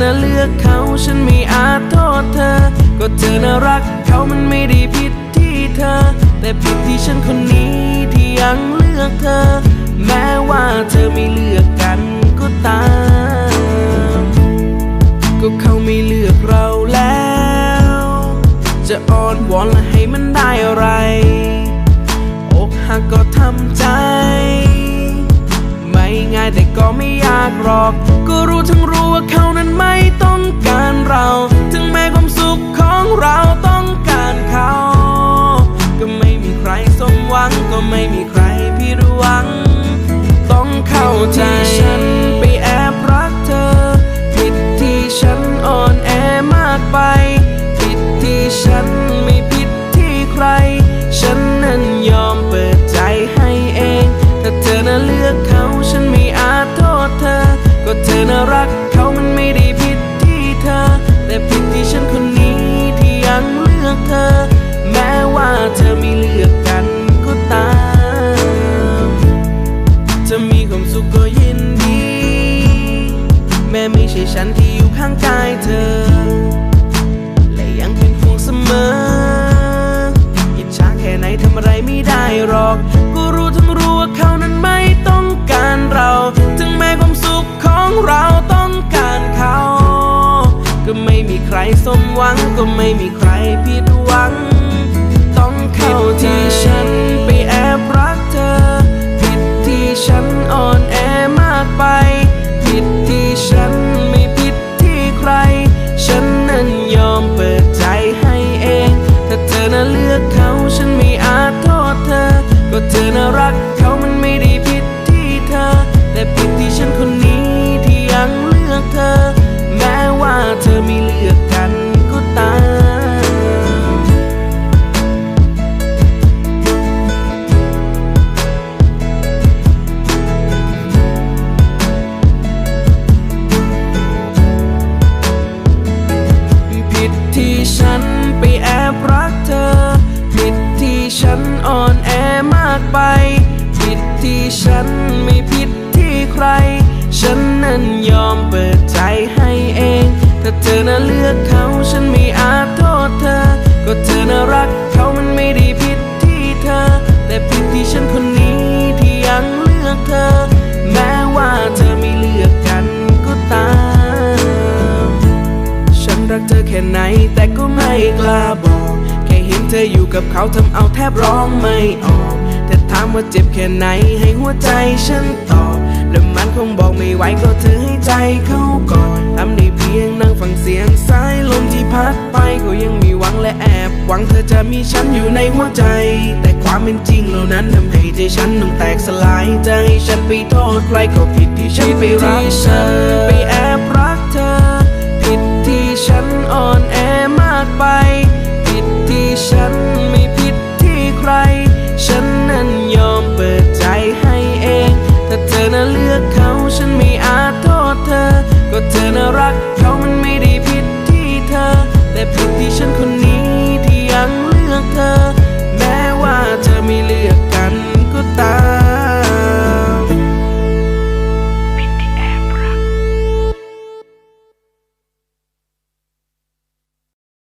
น่ะเลือกเขาฉันไม่อาจโทษเธอก็เธอน่ะรักเขามันไม่ได้ผิดที่เธอแต่ผิดที่ฉันคนนี้ที่ยังเลือกเธอแม้ว่าเธอไม่เลือกกันก็ตามก็เขาไม่เลือกเราแล้วจะอ้อนวอนและให้มันได้อะไรอกหักก็ทำใจไม่ง่ายแต่ก็ไม่ยากหรอกก็รู้ทั้งรู้ว่าเขานั้นไม่ต้องการเราถึงแม้ความสุขของเราต้องการเขาก็ไม่มีใครสมหวังก็ไม่มีใครผิดหวังต้องเข้าใจฉันไปแอบรักเธอผิดที่ฉันอ่อนแอมากไปผิดที่ฉันไม่ผิดที่ใครฉันนั้นยอมเปิดใจให้เองถ้าเธอน่ะเลือกเขาฉันไม่อาจโทษเธอก็เธอน่ะรักเขามันไม่ได้ผิดที่เธอแต่ผิดที่ฉันคนนี้ที่ยังเลือกเธอแม้ว่าเธอไม่เลือกกันก็ตามจะมีความสุขก็ยินดีแม้ไม่ใช่ฉันที่อยู่ข้างกายเธอและยังเป็นห่วงเสมออิจฉาแค่ไหนทำอะไรไม่ได้หรอกก็รู้ทั้งรู้ว่าเขานั้นไม่ต้องการเราถึงแม้ความสุขของเราต้องการเขาก็ไม่มีใครสมหวังก็ไม่มีใครผิดหวังต้องเข้าใจที่ฉันไปแอบรักเธอผิดที่ฉันอ่อนแอมากไปผิดที่ฉันไม่ผิดที่ใครฉันนั้นยอมเปิดใจให้เองถ้าเธอน่ะเลือกเขาฉันไม่อาจโทษเธอก็เธอน่ะรักเขามันไม่ได้ผิดที่เธอแต่ผิดที่ฉันคนนี้ที่ยังเลือกเธอแม้ว่าเธอไม่เลือกกันก็ตามผิดที่ฉันไปแอบรักเธอผิดที่ฉันอ่อนแอมากไปผิดที่ฉันไม่ผิดที่ใครฉันนั้นยอมเปิดใจให้เองถ้าเธอน่ะเลือกเขาฉันไม่อาจโทษเธอก็เธอน่ะรักเขามันไม่ได้ผิดที่เธอแต่ผิดที่ฉันคนนี้ที่ยังเลือกเธอแม้ว่าเธอไม่เลือกกันก็ตามฉันรักเธอแค่ไหนแต่ก็ไม่กล้าบอกแค่เห็นเธออยู่กับเขาทำเอาแทบร้องไม่ออกแต่ถามว่าเจ็บแค่ไหนให้หัวใจฉันตอบแล้วมันคงบอกไม่ไหวก็เธอให้ใจเขาก่อนทำได้เพียงนั่งฟังเสียงสายลมที่พัดไปก็ยังมีหวังและแอบหวังเธอจะมีฉันอยู่ในหัวใจแต่ความเป็นจริงเหล่านั้นทำให้ใจฉันต้องแตกสลายจะให้ฉันไปโทษใครก็ผิดที่ฉันไปรักเธอไปแอบรัก